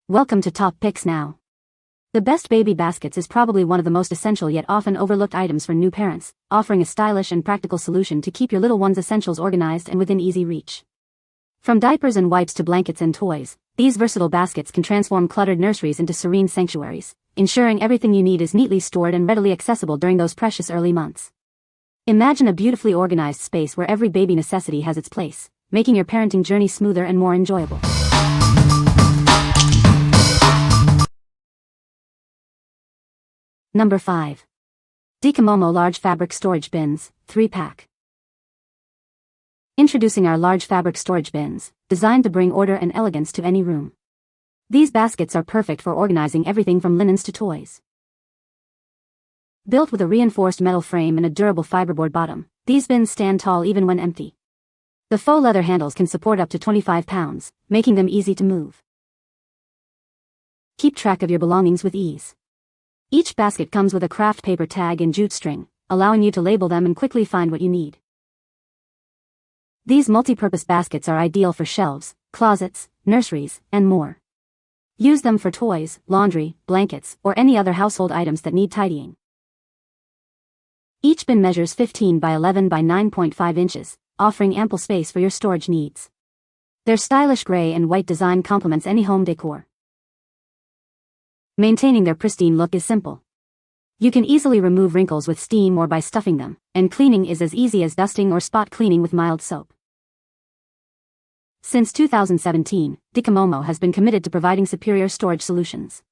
Welcome to Top Picks Now. The best baby baskets is probably one of the most essential yet often overlooked items for new parents, offering a stylish and practical solution to keep your little one's essentials organized and within easy reach. From diapers and wipes to blankets and toys, these versatile baskets can transform cluttered nurseries into serene sanctuaries, ensuring everything you need is neatly stored and readily accessible during those precious early months. Imagine a beautifully organized space where every baby necessity has its place, making your parenting journey smoother and more enjoyable. Number 5. DECOMOMO Large Fabric Storage Bins, 3-pack. Introducing our large fabric storage bins, designed to bring order and elegance to any room. These baskets are perfect for organizing everything from linens to toys. Built with a reinforced metal frame and a durable fiberboard bottom, these bins stand tall even when empty. The faux leather handles can support up to 25 pounds, making them easy to move. Keep track of your belongings with ease. Each basket comes with a craft paper tag and jute string, allowing you to label them and quickly find what you need. These multi-purpose baskets are ideal for shelves, closets, nurseries, and more. Use them for toys, laundry, blankets, or any other household items that need tidying. Each bin measures 15 by 11 by 9.5 inches, offering ample space for your storage needs. Their stylish gray and white design complements any home decor. Maintaining their pristine look is simple. You can easily remove wrinkles with steam or by stuffing them, and cleaning is as easy as dusting or spot cleaning with mild soap. Since 2017, DECOMOMO has been committed to providing superior storage solutions.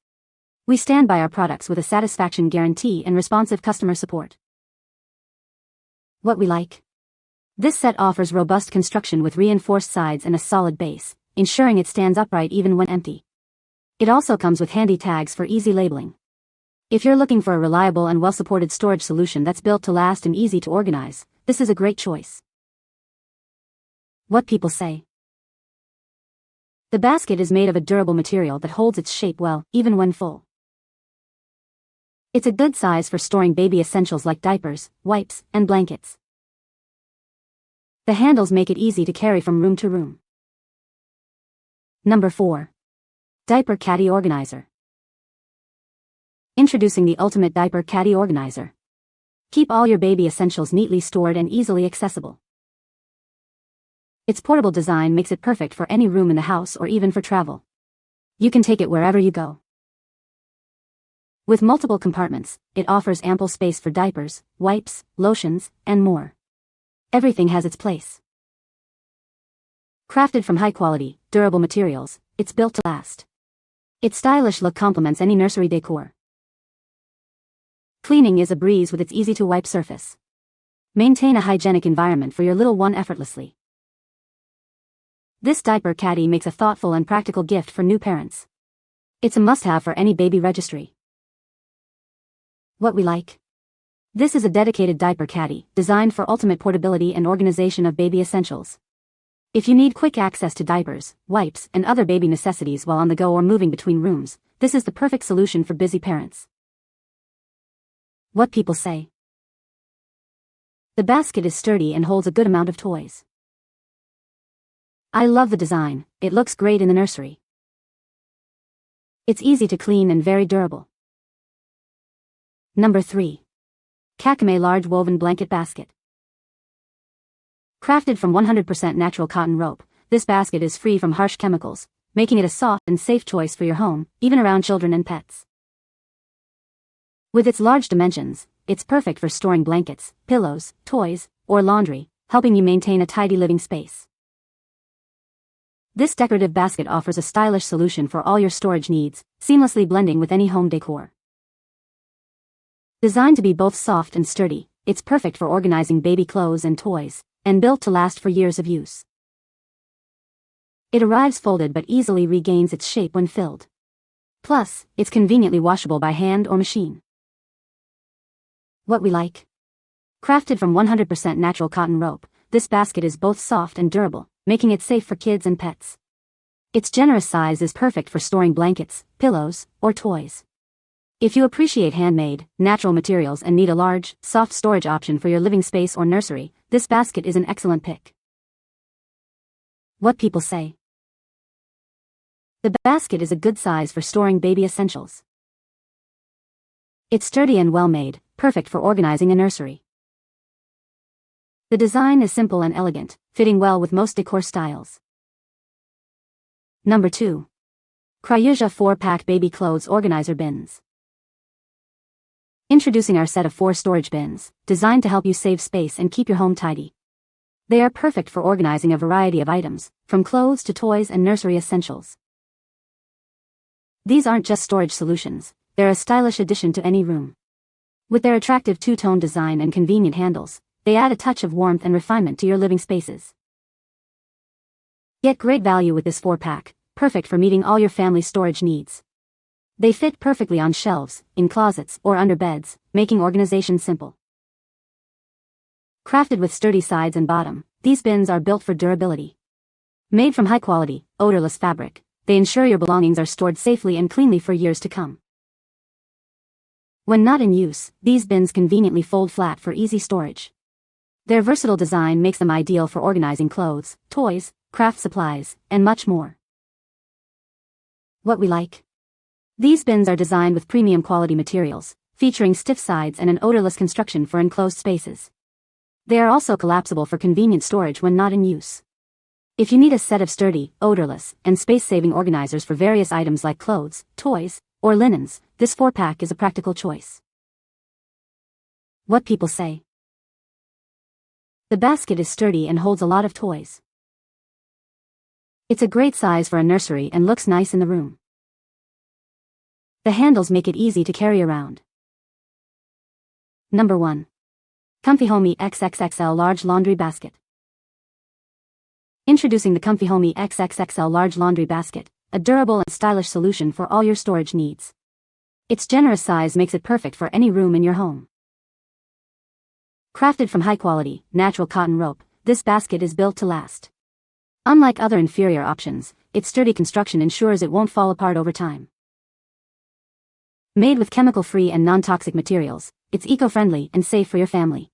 We stand by our products with a satisfaction guarantee and responsive customer support. What we like. This set offers robust construction with reinforced sides and a solid base, ensuring it stands upright even when empty. It also comes with handy tags for easy labeling. If you're looking for a reliable and well-supported storage solution that's built to last and easy to organize, this is a great choice. What people say. The basket is made of a durable material that holds its shape well, even when full. It's a good size for storing baby essentials like diapers, wipes, and blankets. The handles make it easy to carry from room to room. Number 4. Diaper Caddy Organizer. Introducing the ultimate Diaper Caddy Organizer. Keep all your baby essentials neatly stored and easily accessible. Its portable design makes it perfect for any room in the house or even for travel. You can take it wherever you go. With multiple compartments, it offers ample space for diapers, wipes, lotions, and more. Everything has its place. Crafted from high-quality, durable materials, it's built to last. Its stylish look complements any nursery decor. Cleaning is a breeze with its easy-to-wipe surface. Maintain a hygienic environment for your little one effortlessly. This diaper caddy makes a thoughtful and practical gift for new parents. It's a must-have for any baby registry. What we like. This is a dedicated diaper caddy, designed for ultimate portability and organization of baby essentials. If you need quick access to diapers, wipes, and other baby necessities while on the go or moving between rooms, this is the perfect solution for busy parents. What people say. The basket is sturdy and holds a good amount of toys. I love the design, it looks great in the nursery. It's easy to clean and very durable. Number 3. KAKAMAY Large Woven Blanket Basket. Crafted from 100% natural cotton rope, this basket is free from harsh chemicals, making it a soft and safe choice for your home, even around children and pets. With its large dimensions, it's perfect for storing blankets, pillows, toys, or laundry, helping you maintain a tidy living space. This decorative basket offers a stylish solution for all your storage needs, seamlessly blending with any home decor. Designed to be both soft and sturdy, it's perfect for organizing baby clothes and toys, and built to last for years of use. It arrives folded but easily regains its shape when filled. Plus, it's conveniently washable by hand or machine. What we like. Crafted from 100% natural cotton rope, this basket is both soft and durable, making it safe for kids and pets. Its generous size is perfect for storing blankets, pillows, or toys. If you appreciate handmade, natural materials and need a large, soft storage option for your living space or nursery, this basket is an excellent pick. What people say. The basket is a good size for storing baby essentials. It's sturdy and well-made, perfect for organizing a nursery. The design is simple and elegant, fitting well with most decor styles. Number 2. Criusia 4-pack baby clothes organizer bins. Introducing our set of 4 storage bins, designed to help you save space and keep your home tidy. They are perfect for organizing a variety of items, from clothes to toys and nursery essentials. These aren't just storage solutions, they're a stylish addition to any room. With their attractive two-tone design and convenient handles, they add a touch of warmth and refinement to your living spaces. Get great value with this 4-pack, perfect for meeting all your family's storage needs. They fit perfectly on shelves, in closets, or under beds, making organization simple. Crafted with sturdy sides and bottom, these bins are built for durability. Made from high-quality, odorless fabric, they ensure your belongings are stored safely and cleanly for years to come. When not in use, these bins conveniently fold flat for easy storage. Their versatile design makes them ideal for organizing clothes, toys, craft supplies, and much more. What we like? These bins are designed with premium quality materials, featuring stiff sides and an odorless construction for enclosed spaces. They are also collapsible for convenient storage when not in use. If you need a set of sturdy, odorless, and space-saving organizers for various items like clothes, toys, or linens, this 4-pack is a practical choice. What people say. The basket is sturdy and holds a lot of toys. It's a great size for a nursery and looks nice in the room. The handles make it easy to carry around. Number 1. COMFY-HOMI XXXL Large Laundry Basket. Introducing the COMFY-HOMI XXXL Large Laundry Basket, a durable and stylish solution for all your storage needs. Its generous size makes it perfect for any room in your home. Crafted from high-quality, natural cotton rope, this basket is built to last. Unlike other inferior options, its sturdy construction ensures it won't fall apart over time. Made with chemical-free and non-toxic materials, it's eco-friendly and safe for your family.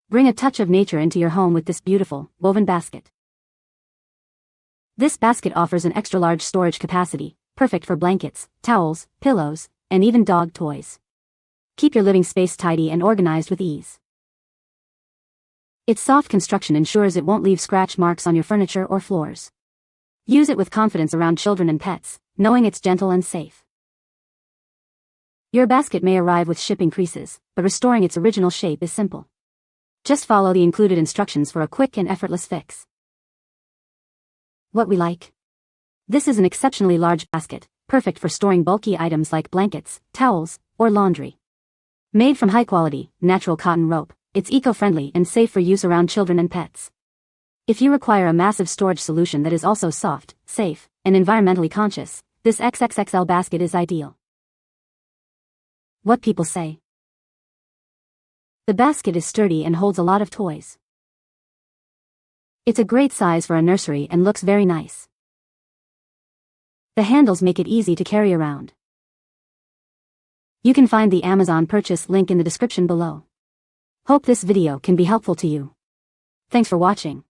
Bring a touch of nature into your home with this beautiful, woven basket. This basket offers an extra-large storage capacity, perfect for blankets, towels, pillows, and even dog toys. Keep your living space tidy and organized with ease. Its soft construction ensures it won't leave scratch marks on your furniture or floors. Use it with confidence around children and pets, knowing it's gentle and safe. Your basket may arrive with shipping creases, but restoring its original shape is simple. Just follow the included instructions for a quick and effortless fix. What we like? This is an exceptionally large basket, perfect for storing bulky items like blankets, towels, or laundry. Made from high-quality, natural cotton rope, it's eco-friendly and safe for use around children and pets. If you require a massive storage solution that is also soft, safe, and environmentally conscious, this XXXL basket is ideal. What people say. The basket is sturdy and holds a lot of toys. It's a great size for a nursery and looks very nice. The handles make it easy to carry around. You can find the Amazon purchase link in the description below. Hope this video can be helpful to you. Thanks for watching.